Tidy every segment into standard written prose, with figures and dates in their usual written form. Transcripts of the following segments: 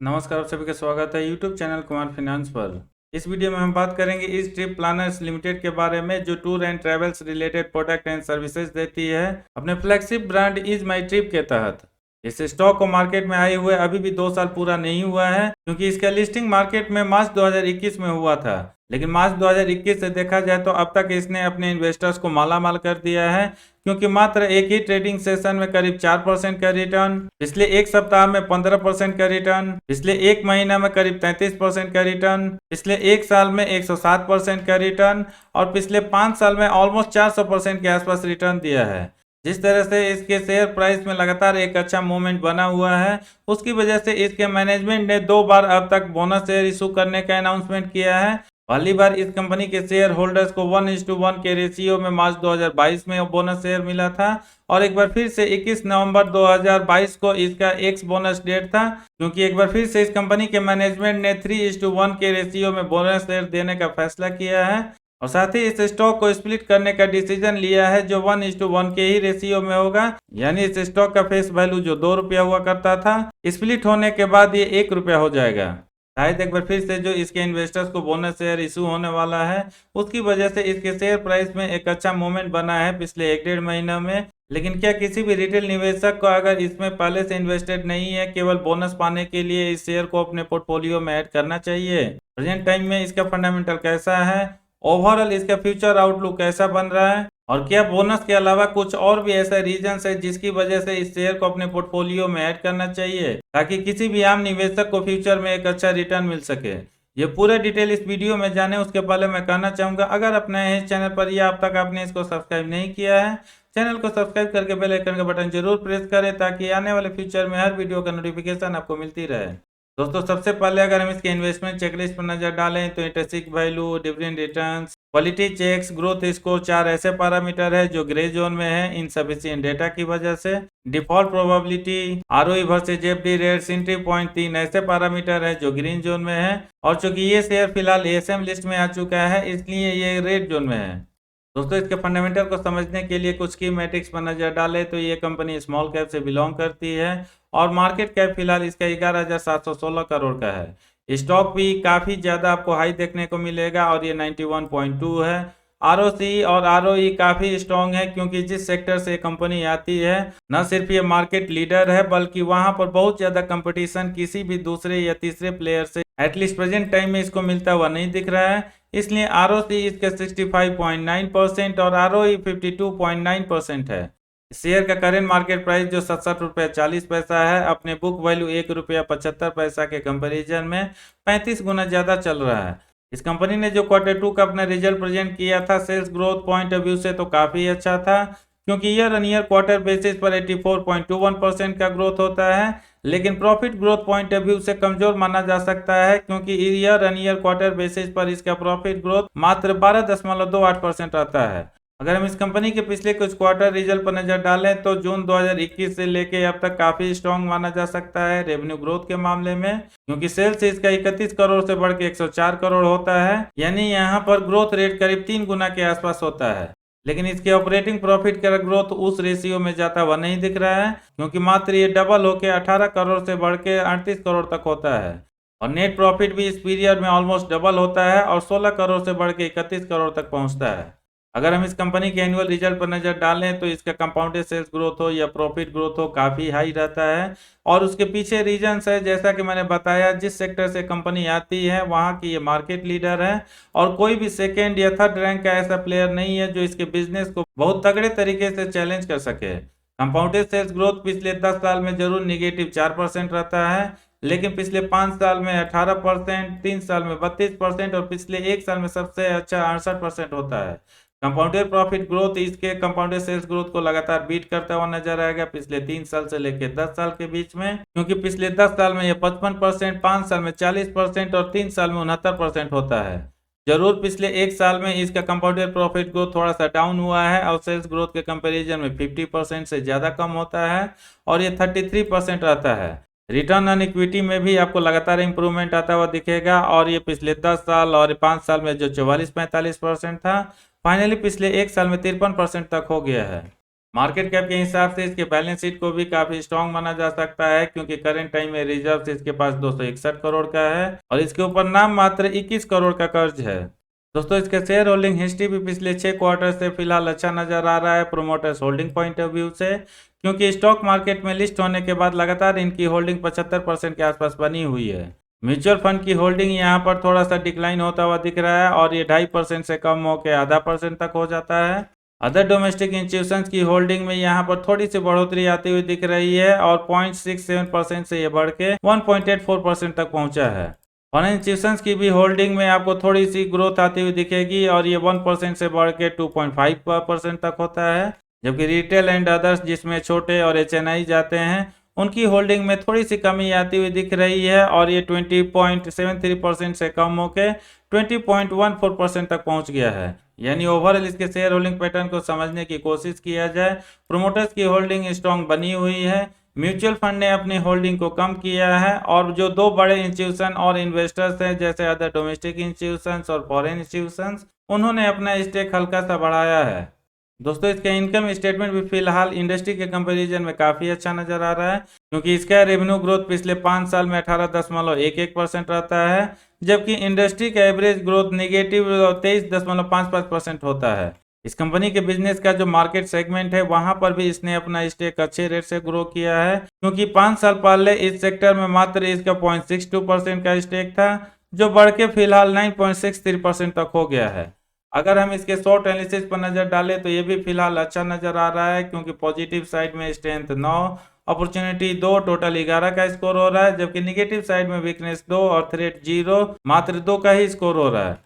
नमस्कार, आप सभी का स्वागत है यूट्यूब चैनल कुमार फाइनेंस पर। इस वीडियो में हम बात करेंगे इस ट्रिप प्लानर्स लिमिटेड के बारे में, जो tour and travels related product and services देती है अपने flagship brand is my trip के तहत। इस स्टॉक को मार्केट में आए हुए अभी भी 2 साल पूरा नहीं हुआ है, क्योंकि इसका लिस्टिंग मार्केट में मार्च 2021 में हुआ था। लेकिन मार्च 2021 से देखा जाए तो अब तक इसने अपने इन्वेस्टर्स को मालामाल कर दिया है, क्योंकि मात्र एक ही ट्रेडिंग सेशन में करीब 4% का रिटर्न, पिछले एक सप्ताह में 15% का रिटर्न, पिछले एक महीना में करीब 33% का रिटर्न, पिछले एक साल में 107% का रिटर्न और पिछले 5 साल में ऑलमोस्ट 400% के आसपास रिटर्न दिया है। जिस तरह से इसके शेयर प्राइस में लगातार एक अच्छा मूवमेंट बना हुआ है, उसकी वजह से इसके मैनेजमेंट ने 2 बार अब तक बोनस शेयर इशू करने का अनाउंसमेंट किया है। पहली बार इस कंपनी के शेयर होल्डर्स को 1:1 के रेशियो में मार्च 2022 में बोनस शेयर मिला था, और एक बार फिर से 21 नवंबर 2022 को इसका एक्स बोनस डेट था, क्योंकि एक बार फिर से इस कंपनी के मैनेजमेंट ने 3:1 के रेशियो में बोनस शेयर देने का फैसला किया है, और साथ ही इस स्टॉक को स्प्लिट करने का डिसीजन लिया है, जो 1:1 के ही रेशियो में होगा। यानी इस स्टॉक का फेस वैल्यू जो 2 रुपया हुआ करता था, स्प्लिट होने के बाद ये 1 रुपया हो जाएगा। शायद एक बार फिर से जो इसके इन्वेस्टर्स को बोनस शेयर इशू होने वाला है, उसकी वजह से इसके शेयर प्राइस में एक अच्छा मूवमेंट बना है पिछले 1-1.5 महीना में। लेकिन क्या किसी भी रिटेल निवेशक को अगर इसमें पहले से इन्वेस्टेड नहीं है, केवल बोनस पाने के लिए इस शेयर को अपने पोर्टफोलियो में ऐड करना चाहिए? प्रेजेंट टाइम में इसका फंडामेंटल कैसा है, ओवरऑल इसका फ्यूचर आउटलुक कैसा बन रहा है, और क्या बोनस के अलावा कुछ और भी ऐसा रीजन है जिसकी वजह से इस शेयर को अपने पोर्टफोलियो में ऐड करना चाहिए, ताकि किसी भी आम निवेशक को फ्यूचर में एक अच्छा रिटर्न मिल सके? ये पूरा डिटेल इस वीडियो में जाने उसके पहले मैं कहना चाहूंगा, अगर आप नए हैं इस चैनल पर या अब तक आपने इसको सब्सक्राइब नहीं किया है, चैनल को सब्सक्राइब करके बेल आइकन का बटन जरूर प्रेस करें, ताकि आने वाले फ्यूचर में हर वीडियो का नोटिफिकेशन आपको मिलती रहे। दोस्तों, सबसे पहले अगर हम इसके इन्वेस्टमेंट चेकलिस्ट पर नजर डालें तो intrinsic value, dividend returns, quality checks, growth score, 4 ऐसे पैरामीटर है जो ग्रे जोन में है इनसफिशिएंट डेटा की वजह से। Default probability, ROE versus FD rates, entry point, 3 ऐसे पैरामीटर है जो ग्रीन जोन में है, और चूंकि ये शेयर फिलहाल एएसएम लिस्ट में आ चुका है, इसलिए ये रेड जोन में है। दोस्तों, इसके फंडामेंटल को समझने के लिए कुछ की मैट्रिक्स पर नजर डालें तो ये कंपनी स्मॉल कैप से बिलोंग करती है, और मार्केट कैप फिलहाल इसका 11,716 करोड़ का है। स्टॉक भी काफ़ी ज़्यादा आपको हाई देखने को मिलेगा, और ये 91.2 है। आरओसी और आरओई काफ़ी स्ट्रॉन्ग है, क्योंकि जिस सेक्टर से कंपनी आती है, न सिर्फ ये मार्केट लीडर है, बल्कि वहाँ पर बहुत ज़्यादा कंपटीशन किसी भी दूसरे या तीसरे प्लेयर से एटलीस्ट प्रेजेंट टाइम में इसको मिलता हुआ नहीं दिख रहा है। इसलिए आरओसी इसका 65.9% और आरओई 52.9% है। शेयर का करेंट मार्केट प्राइस जो 67 रुपये 40 पैसा है, अपने बुक वैल्यू 1 रुपया 75 पैसा के कंपैरिजन में 35 गुना ज़्यादा चल रहा है। इस कंपनी ने जो Q2 का अपना रिजल्ट प्रेजेंट किया था, sales growth point of view से तो काफ़ी अच्छा था, क्योंकि year on year quarter basis पर 84.21% का ग्रोथ होता है। लेकिन profit growth point of view से कमजोर माना जा सकता है, क्योंकि year on year quarter basis पर इसका प्रॉफिट ग्रोथ मात्र 12.28% आता है। अगर हम इस कंपनी के पिछले कुछ क्वार्टर रिजल्ट पर नजर डालें तो जून 2021 से लेके अब तक काफी स्ट्रॉन्ग माना जा सकता है रेवेन्यू ग्रोथ के मामले में, क्योंकि सेल्स इसका 31 करोड़ से बढ़ के 104 करोड़ होता है। यानी यहाँ पर ग्रोथ रेट करीब 3 गुना के आसपास होता है। लेकिन इसके ऑपरेटिंग प्रॉफिट का ग्रोथ उस रेशियो में जाता हुआ नहीं दिख रहा है, क्योंकि मात्र ये डबल होकर 18 करोड़ से बढ़ के 38 करोड़ तक होता है, और नेट प्रॉफिट भी इस पीरियड में ऑलमोस्ट डबल होता है और 16 करोड़ से बढ़ के 31 करोड़ तक पहुंचता है। अगर हम इस कंपनी के एनुअल रिजल्ट पर नजर डालें तो इसका कंपाउंडेड सेल्स ग्रोथ हो या प्रॉफिट ग्रोथ हो, काफ़ी हाई रहता है, और उसके पीछे रीजंस है, जैसा कि मैंने बताया, जिस सेक्टर से कंपनी आती है वहाँ की ये मार्केट लीडर है, और कोई भी सेकेंड या थर्ड रैंक का ऐसा प्लेयर नहीं है जो इसके बिजनेस को बहुत तगड़े तरीके से चैलेंज कर सके। कंपाउंडेड सेल्स ग्रोथ पिछले 10 साल में जरूर निगेटिव 4% रहता है, लेकिन पिछले 5 साल में 18%, 3 साल में 32% और पिछले 1 साल में सबसे अच्छा 68% होता है। कंपाउंडेड प्रॉफिट ग्रोथ इसके कंपाउंडेड सेल्स ग्रोथ को लगातार बीट करता हुआ नजर आएगा पिछले 3 साल से लेकर 10 साल के बीच में, क्योंकि पिछले 10 साल में ये 55%, 5 साल में 40% और 3 साल में 69% होता है। जरूर पिछले 1 साल में इसका कंपाउंडेड प्रॉफिट ग्रोथ थोड़ा सा डाउन हुआ है, और सेल्स ग्रोथ के कंपेरिजन में 50% से ज़्यादा कम होता है, और ये 33% रहता है। रिटर्न ऑन इक्विटी में भी आपको लगातार इंप्रूवमेंट आता हुआ दिखेगा, और ये पिछले 10 साल और 5 साल में जो 44-45% था, फाइनली पिछले 1 साल में 53% तक हो गया है। मार्केट कैप के हिसाब से इसके बैलेंस शीट को भी काफी स्ट्रांग माना जा सकता है, क्योंकि करंट टाइम में रिजर्व इसके पास 261 करोड़ का है और इसके ऊपर नाम मात्र 21 करोड़ का कर्ज है। दोस्तों, इसके शेयर होल्डिंग हिस्ट्री भी पिछले 6 क्वार्टर से फिलहाल अच्छा नजर आ रहा है promoters holding point of view से, क्योंकि स्टॉक मार्केट में लिस्ट होने के बाद लगातार इनकी होल्डिंग 75% के आसपास बनी हुई है। म्यूचुअल फंड की होल्डिंग यहाँ पर थोड़ा सा डिक्लाइन होता हुआ दिख रहा है और ये 2.5% से कम होकर आधा परसेंट तक हो जाता है। अदर डोमेस्टिक इंस्टीट्यूशंस की होल्डिंग में यहाँ पर थोड़ी सी बढ़ोतरी आती हुई दिख रही है और 0.67% से ये बढ़ के 1.84% तक पहुंचा है। फॉरेन इंस्टीट्यूशंस की भी होल्डिंग में आपको थोड़ी सी ग्रोथ आती हुई दिखेगी और ये 1% से बढ़ के 2.5% तक होता है, जबकि रिटेल एंड अदर्स जिसमें छोटे और HNI जाते हैं उनकी होल्डिंग में थोड़ी सी कमी आती हुई दिख रही है और ये 20.73% से कम होकर 20.14% तक पहुंच गया है। यानी ओवरऑल इसके शेयर होल्डिंग पैटर्न को समझने की कोशिश किया जाए, प्रोमोटर्स की होल्डिंग स्ट्रांग बनी हुई है, म्यूचुअल फंड ने अपनी होल्डिंग को कम किया है और जो दो बड़े इंस्टीट्यूशन और इन्वेस्टर्स हैं जैसे अदर डोमेस्टिक इंस्टीट्यूशंस और फॉरेन इंस्टीट्यूशंस, उन्होंने अपना स्टेक हल्का सा बढ़ाया है। दोस्तों, इसका इनकम स्टेटमेंट भी फिलहाल इंडस्ट्री के कंपैरिजन में काफी अच्छा नजर आ रहा है, क्योंकि इसका रेवेन्यू ग्रोथ पिछले 5 साल में 18.11% रहता है, जबकि इंडस्ट्री का एवरेज ग्रोथ नेगेटिव 23.55% होता है। इस कंपनी के बिजनेस का जो मार्केट सेगमेंट है वहां पर भी इसने अपना स्टेक अच्छे रेट से ग्रो किया है, क्योंकि 5 साल पहले इस सेक्टर में मात्र इसका 0.62% का स्टेक था, जो बढ़ के फिलहाल 9.63% तक हो गया है। अगर हम इसके शॉर्ट एनालिसिस पर नजर डालें तो ये भी फिलहाल अच्छा नजर आ रहा है, क्योंकि पॉजिटिव साइड में स्ट्रेंथ 9, अपॉर्चुनिटी 2, टोटल 11 का स्कोर हो रहा है, जबकि निगेटिव साइड में वीकनेस 2 और थ्रेट 0, मात्र 2 का ही स्कोर हो रहा है।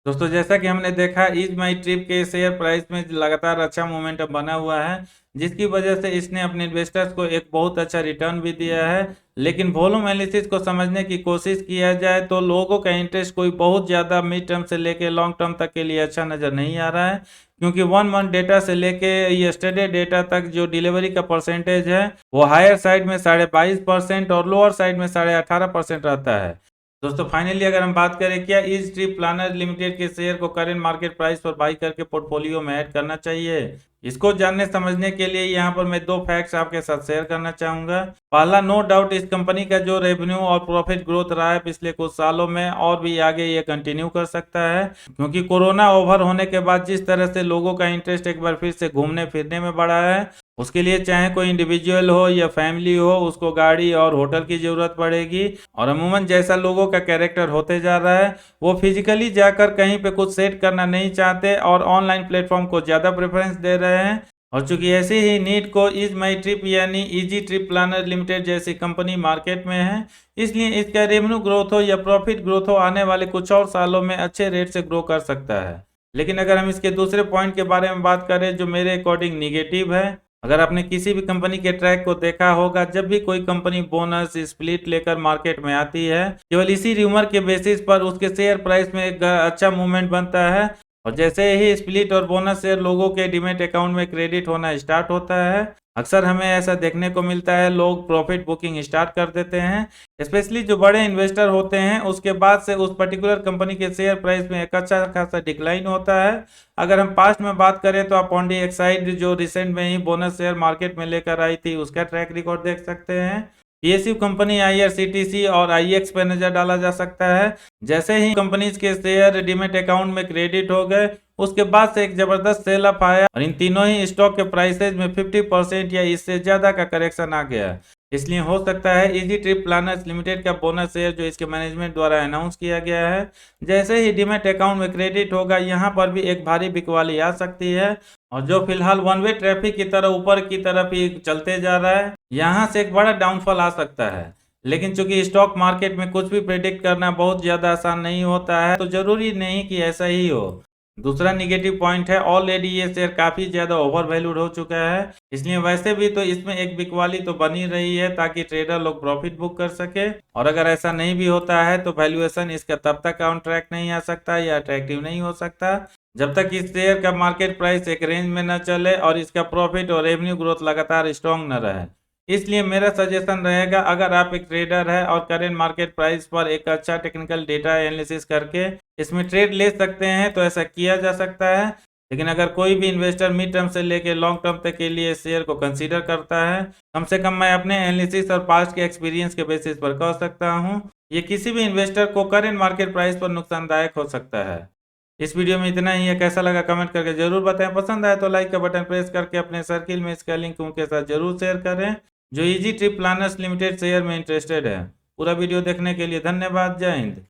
दोस्तों, जैसा कि हमने देखा इज माई ट्रिप के शेयर प्राइस में लगातार अच्छा मोमेंटम बना हुआ है, जिसकी वजह से इसने अपने इन्वेस्टर्स को एक बहुत अच्छा रिटर्न भी दिया है। लेकिन वॉल्यूम एनालिसिस को समझने की कोशिश किया जाए तो लोगों का इंटरेस्ट कोई बहुत ज़्यादा मिड टर्म से लेके लॉन्ग टर्म तक के लिए अच्छा नज़र नहीं आ रहा है, क्योंकि 1 मंथ डेटा से लेके यस्टरडे डेटा तक जो डिलीवरी का परसेंटेज है वो हायर साइड में 22.5% और लोअर साइड में 18.5% रहता है। दोस्तों, फाइनली अगर हम बात करें क्या इस ट्रिप प्लानर लिमिटेड के शेयर को करेंट मार्केट प्राइस पर बाई करके पोर्टफोलियो में ऐड करना चाहिए, इसको जानने समझने के लिए यहाँ पर मैं 2 फैक्ट्स आपके साथ शेयर करना चाहूंगा। पहला, नो डाउट इस कंपनी का जो रेवेन्यू और प्रॉफिट ग्रोथ रहा है पिछले कुछ सालों में और भी आगे ये कंटिन्यू कर सकता है, क्योंकि कोरोना ओवर होने के बाद जिस तरह से लोगों का इंटरेस्ट एक बार फिर से घूमने फिरने में बढ़ा है, उसके लिए चाहे कोई इंडिविजुअल हो या फैमिली हो, उसको गाड़ी और होटल की जरूरत पड़ेगी। और अमूमन जैसा लोगों का कैरेक्टर होते जा रहा है, वो फिजिकली जाकर कहीं पे कुछ सेट करना नहीं चाहते और ऑनलाइन प्लेटफॉर्म को ज़्यादा प्रेफरेंस दे रहे हैं। और चूंकि ऐसी ही नीड को इज माई ट्रिप यानी इजी ट्रिप प्लानर लिमिटेड जैसी कंपनी मार्केट में है, इसलिए इसका रेवेन्यू ग्रोथ हो या प्रॉफिट ग्रोथ हो आने वाले कुछ और सालों में अच्छे रेट से ग्रो कर सकता है। लेकिन अगर हम इसके दूसरे पॉइंट के बारे में बात करें जो मेरे अकॉर्डिंग निगेटिव है, अगर आपने किसी भी कंपनी के ट्रैक को देखा होगा, जब भी कोई कंपनी बोनस स्प्लिट लेकर मार्केट में आती है, केवल इसी रूमर के बेसिस पर उसके शेयर प्राइस में एक अच्छा मूवमेंट बनता है और जैसे ही स्प्लिट और बोनस शेयर लोगों के डीमैट अकाउंट में क्रेडिट होना स्टार्ट होता है, अक्सर हमें ऐसा देखने को मिलता है, लोग प्रॉफिट बुकिंग स्टार्ट कर देते हैं। स्पेशली जो बड़े इन्वेस्टर होते हैं उसके बाद से उस पर्टिकुलर कंपनी के शेयर प्राइस में एक अच्छा खासा डिक्लाइन होता है। अगर हम पास्ट में बात करें तो आप ऑन दी एक्साइड जो रिसेंट में ही बोनस शेयर मार्केट में लेकर आई थी उसका ट्रैक रिकॉर्ड देख सकते हैं। पीएसयू कंपनी IRCTC और IEX पर नजर डाला जा सकता है। जैसे ही कंपनीज के शेयर डीमेट अकाउंट में क्रेडिट हो गए, उसके बाद से एक जबरदस्त सेल अप आया और इन तीनों ही स्टॉक के प्राइसेज में 50% या इससे ज्यादा का करेक्शन आ गया। इसलिए हो सकता है इजी ट्रिप प्लानर्स लिमिटेड का बोनस शेयर जो इसके मैनेजमेंट द्वारा अनाउंस किया गया है, जैसे ही डीमेट अकाउंट में क्रेडिट होगा यहाँ पर भी एक भारी बिकवाली आ सकती है और जो फिलहाल वन वे ट्रैफिक की तरह ऊपर की तरफ ही चलते जा रहा है, यहाँ से एक बड़ा डाउनफॉल आ सकता है। लेकिन चूंकि स्टॉक मार्केट में कुछ भी प्रेडिक्ट करना बहुत ज्यादा आसान नहीं होता है, तो जरूरी नहीं कि ऐसा ही हो। दूसरा निगेटिव पॉइंट है, ऑलरेडी ये शेयर काफी ज्यादा ओवर वैल्यूड हो चुका है, इसलिए वैसे भी तो इसमें एक बिकवाली तो बनी रही है ताकि ट्रेडर लोग प्रॉफिट बुक कर सके। और अगर ऐसा नहीं भी होता है तो वैल्यूएशन इसका तब तक ऑन ट्रैक नहीं आ सकता या अट्रैक्टिव नहीं हो सकता जब तक इस शेयर का मार्केट प्राइस एक रेंज में न चले और इसका प्रॉफिट और रेवेन्यू ग्रोथ लगातार स्ट्रॉन्ग न रहे। इसलिए मेरा सजेशन रहेगा, अगर आप एक ट्रेडर है और करेंट मार्केट प्राइस पर एक अच्छा टेक्निकल डेटा एनालिसिस करके इसमें ट्रेड ले सकते हैं तो ऐसा किया जा सकता है। लेकिन अगर कोई भी इन्वेस्टर मिड टर्म से लेकर लॉन्ग टर्म तक के लिए शेयर को कंसीडर करता है, कम से कम मैं अपने एनालिसिस और पास्ट के एक्सपीरियंस के बेसिस पर कह सकता हूं, ये किसी भी इन्वेस्टर को करंट मार्केट प्राइस पर नुकसानदायक हो सकता है। इस वीडियो में इतना ही है। कैसा लगा कमेंट करके जरूर बताएं। पसंद आए तो लाइक का बटन प्रेस करके अपने सर्किल में इसका लिंक उनके साथ जरूर शेयर करें जो easy trip planners limited share में इंटरेस्टेड है। पूरा वीडियो देखने के लिए धन्यवाद। जय हिंद।